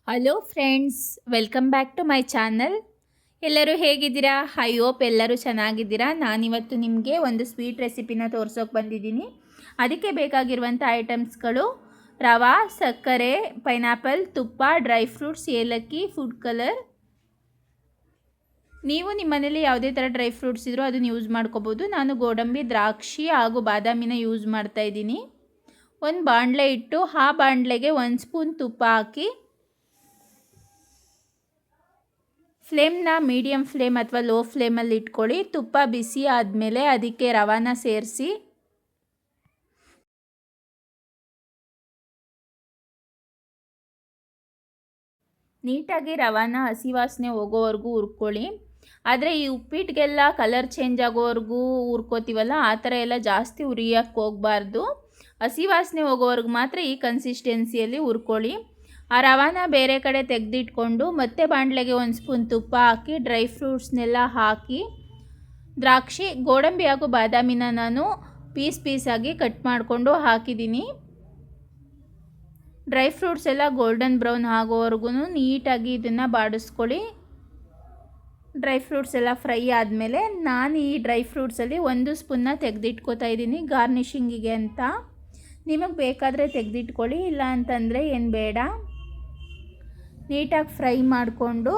Hello friends, welcome back to my channel. ಎಲ್ಲರೂ ಹೇಗಿದ್ದೀರಾ? I hope ಎಲ್ಲರೂ ಚೆನ್ನಾಗಿದ್ದೀರಾ. ನಾನಿವತ್ತು ನಿಮಗೆ ಒಂದು ಸ್ವೀಟ್ ರೆಸಿಪಿನ ತೋರಿಸೋಕೆ ಬಂದಿದ್ದೀನಿ. ಅದಕ್ಕೆ ಬೇಕಾಗಿರುವಂಥ ಐಟಮ್ಸ್ಗಳು ರವೆ, ಸಕ್ಕರೆ, ಪೈನಾಪಲ್, ತುಪ್ಪ, ಡ್ರೈ ಫ್ರೂಟ್ಸ್, ಏಲಕ್ಕಿ, ಫುಡ್ ಕಲರ್. ನೀವು ನಿಮ್ಮ ಮನೇಲಿ ಯಾವುದೇ ಥರ ಡ್ರೈ ಫ್ರೂಟ್ಸ್ ಇದ್ದರೂ ಅದನ್ನು ಯೂಸ್ ಮಾಡ್ಕೋಬೋದು. ನಾನು ಗೋಡಂಬಿ, ದ್ರಾಕ್ಷಿ ಹಾಗೂ ಬಾದಾಮಿನ ಯೂಸ್ ಮಾಡ್ತಾಯಿದ್ದೀನಿ. ಒಂದು ಬಾಣಲೆ ಇಟ್ಟು ಆ ಬಾಣಲೆಗೆ 1 ಸ್ಪೂನ್ ತುಪ್ಪ ಹಾಕಿ ಫ್ಲೇಮ್ನ ಮೀಡಿಯಮ್ ಫ್ಲೇಮ್ ಅಥವಾ ಲೋ ಫ್ಲೇಮಲ್ಲಿ ಇಟ್ಕೊಳ್ಳಿ. ತುಪ್ಪ ಬಿಸಿ ಆದಮೇಲೆ ಅದಕ್ಕೆ ರವಾನ ಸೇರಿಸಿ ನೀಟಾಗಿ ರವಾನ ಹಸಿ ವಾಸನೆ ಹೋಗೋವರೆಗೂ ಹುರ್ಕೊಳ್ಳಿ. ಆದರೆ ಈ ಉಪ್ಪಿಟ್ಟಿಗೆಲ್ಲ ಕಲರ್ ಚೇಂಜ್ ಆಗೋವರೆಗೂ ಹುರ್ಕೋತೀವಲ್ಲ, ಆ ಥರ ಎಲ್ಲ ಜಾಸ್ತಿ ಹುರಿಯೋಕ್ಕೆ ಹೋಗಬಾರ್ದು. ಹಸಿ ವಾಸನೆ ಹೋಗೋವರೆಗೂ ಮಾತ್ರ ಈ ಕನ್ಸಿಸ್ಟೆನ್ಸಿಯಲ್ಲಿ ಹುರ್ಕೊಳ್ಳಿ. ಆ ರವಾನ ಬೇರೆ ಕಡೆ ತೆಗೆದಿಟ್ಕೊಂಡು ಮತ್ತೆ ಬಾಣಲೆಗೆ 1 ಸ್ಪೂನ್ ತುಪ್ಪ ಹಾಕಿ ಡ್ರೈ ಫ್ರೂಟ್ಸ್ನೆಲ್ಲ ಹಾಕಿ, ದ್ರಾಕ್ಷಿ, ಗೋಡಂಬಿ ಹಾಗೂ ಬಾದಾಮಿನ ನಾನು ಪೀಸಾಗಿ ಕಟ್ ಮಾಡಿಕೊಂಡು ಹಾಕಿದ್ದೀನಿ. ಡ್ರೈ ಫ್ರೂಟ್ಸ್ ಎಲ್ಲ ಗೋಲ್ಡನ್ ಬ್ರೌನ್ ಆಗೋವರೆಗೂ ನೀಟಾಗಿ ಇದನ್ನು ಬಾಡಿಸ್ಕೊಳ್ಳಿ. ಡ್ರೈ ಫ್ರೂಟ್ಸ್ ಎಲ್ಲ ಫ್ರೈ ಆದಮೇಲೆ ನಾನು ಈ ಡ್ರೈ ಫ್ರೂಟ್ಸಲ್ಲಿ 1 ಸ್ಪೂನ್ನ ತೆಗೆದಿಟ್ಕೋತಾ ಇದ್ದೀನಿ ಗಾರ್ನಿಷಿಂಗಿಗೆ ಅಂತ. ನಿಮಗೆ ಬೇಕಾದರೆ ತೆಗೆದಿಟ್ಕೊಳ್ಳಿ, ಇಲ್ಲ ಅಂತಂದರೆ ಏನು ಬೇಡ. ನೀಟಾಗಿ ಫ್ರೈ ಮಾಡಿಕೊಂಡು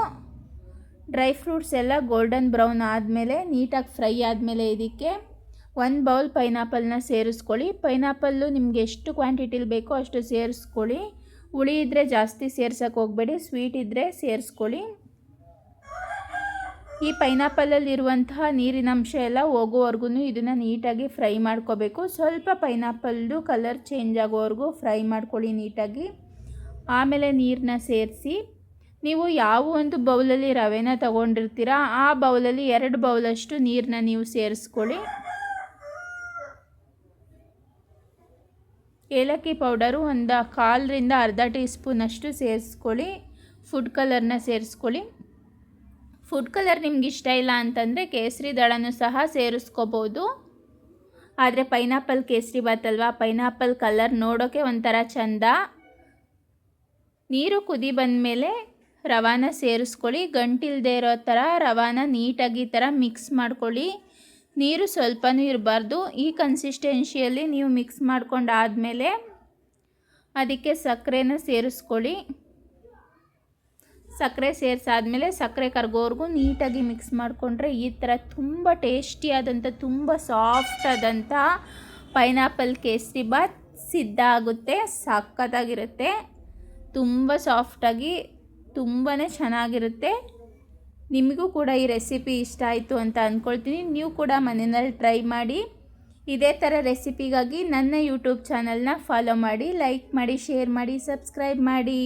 ಡ್ರೈ ಫ್ರೂಟ್ಸ್ ಎಲ್ಲ ಗೋಲ್ಡನ್ ಬ್ರೌನ್ ಆದಮೇಲೆ ನೀಟಾಗಿ ಫ್ರೈ ಆದಮೇಲೆ ಇದಕ್ಕೆ 1 ಬೌಲ್ ಪೈನಾಪಲ್ನ ಸೇರಿಸ್ಕೊಳ್ಳಿ. ಪೈನಾಪಲ್ಲು ನಿಮಗೆ ಎಷ್ಟು ಕ್ವಾಂಟಿಟಿಲಿ ಬೇಕೋ ಅಷ್ಟು ಸೇರಿಸ್ಕೊಳ್ಳಿ. ಹುಳಿ ಇದ್ದರೆ ಜಾಸ್ತಿ ಸೇರ್ಸೋಕ್ಕೆ ಹೋಗಬೇಡಿ, ಸ್ವೀಟ್ ಇದ್ದರೆ ಸೇರಿಸ್ಕೊಳ್ಳಿ. ಈ ಪೈನಾಪಲಲ್ಲಿರುವಂತಹ ನೀರಿನಂಶ ಎಲ್ಲ ಹೋಗೋವರೆಗೂ ಇದನ್ನು ನೀಟಾಗಿ ಫ್ರೈ ಮಾಡ್ಕೋಬೇಕು. ಸ್ವಲ್ಪ ಪೈನಾಪಲ್ದು ಕಲರ್ ಚೇಂಜ್ ಆಗೋವರೆಗೂ ಫ್ರೈ ಮಾಡ್ಕೊಳ್ಳಿ ನೀಟಾಗಿ. ಆಮೇಲೆ ನೀರನ್ನ ಸೇರಿಸಿ, ನೀವು ಯಾವ ಒಂದು ಬೌಲಲ್ಲಿ ರವೆನ ತಗೊಂಡಿರ್ತೀರ ಆ ಬೌಲಲ್ಲಿ 2 ಬೌಲಷ್ಟು ನೀರನ್ನ ನೀವು ಸೇರಿಸ್ಕೊಳ್ಳಿ. ಏಲಕ್ಕಿ ಪೌಡರು ಒಂದು 1/4ರಿಂದ ಅರ್ಧ ಟೀ ಸ್ಪೂನಷ್ಟು ಸೇರಿಸ್ಕೊಳ್ಳಿ. ಫುಡ್ ಕಲರ್ನ ಸೇರಿಸ್ಕೊಳ್ಳಿ. ಫುಡ್ ಕಲರ್ ನಿಮ್ಗೆ ಇಷ್ಟ ಇಲ್ಲ ಅಂತಂದರೆ ಕೇಸರಿ ದಳನೂ ಸಹ ಸೇರಿಸ್ಕೋಬೋದು. ಆದರೆ ಪೈನಾಪಲ್ ಕೇಸರಿ ಬಾತ್ ಅಲ್ವಾ, ಪೈನಾಪಲ್ ಕಲರ್ ನೋಡೋಕ್ಕೆ ಒಂಥರ ಚೆಂದ. ನೀರು ಕುದಿ ಬಂದಮೇಲೆ ರವಾನ ಸೇರಿಸ್ಕೊಳ್ಳಿ. ಗಂಟಿಲ್ಲದೆ ಇರೋ ಥರ ರವಾನ ನೀಟಾಗಿ ಈ ಥರ ಮಿಕ್ಸ್ ಮಾಡ್ಕೊಳ್ಳಿ. ನೀರು ಸ್ವಲ್ಪನೂ ಇರಬಾರ್ದು. ಈ ಕನ್ಸಿಸ್ಟೆನ್ಸಿಯಲ್ಲಿ ನೀವು ಮಿಕ್ಸ್ ಮಾಡ್ಕೊಂಡಾದಮೇಲೆ ಅದಕ್ಕೆ ಸಕ್ಕರೆನ ಸೇರಿಸ್ಕೊಳ್ಳಿ. ಸಕ್ಕರೆ ಸೇರಿಸಾದ್ಮೇಲೆ ಸಕ್ಕರೆ ಕರಗೋವರೆಗೂ ನೀಟಾಗಿ ಮಿಕ್ಸ್ ಮಾಡಿಕೊಂಡ್ರೆ ಈ ಥರ ತುಂಬ ಟೇಸ್ಟಿಯಾದಂಥ, ತುಂಬ ಸಾಫ್ಟ್ ಆದಂಥ ಪೈನಾಪಲ್ ಕೇಸರಿ ಬಾತ್ ಸಿದ್ಧ ಆಗುತ್ತೆ. ಸಖತ್ತಾಗಿರುತ್ತೆ, ತುಂಬ ಸಾಫ್ಟಾಗಿ ತುಂಬಾ ಚೆನ್ನಾಗಿರುತ್ತೆ. ನಿಮಗೂ ಕೂಡ ಈ ರೆಸಿಪಿ ಇಷ್ಟ ಆಯಿತು ಅಂತ ಅಂದ್ಕೊಳ್ತೀನಿ. ನೀವು ಕೂಡ ಮನೆಯಲ್ಲಿ ಟ್ರೈ ಮಾಡಿ. ಇದೇ ಥರ ರೆಸಿಪಿಗಾಗಿ ನನ್ನ ಯೂಟ್ಯೂಬ್ ಚಾನಲ್ನ ಫಾಲೋ ಮಾಡಿ, ಲೈಕ್ ಮಾಡಿ, ಶೇರ್ ಮಾಡಿ, ಸಬ್ಸ್ಕ್ರೈಬ್ ಮಾಡಿ.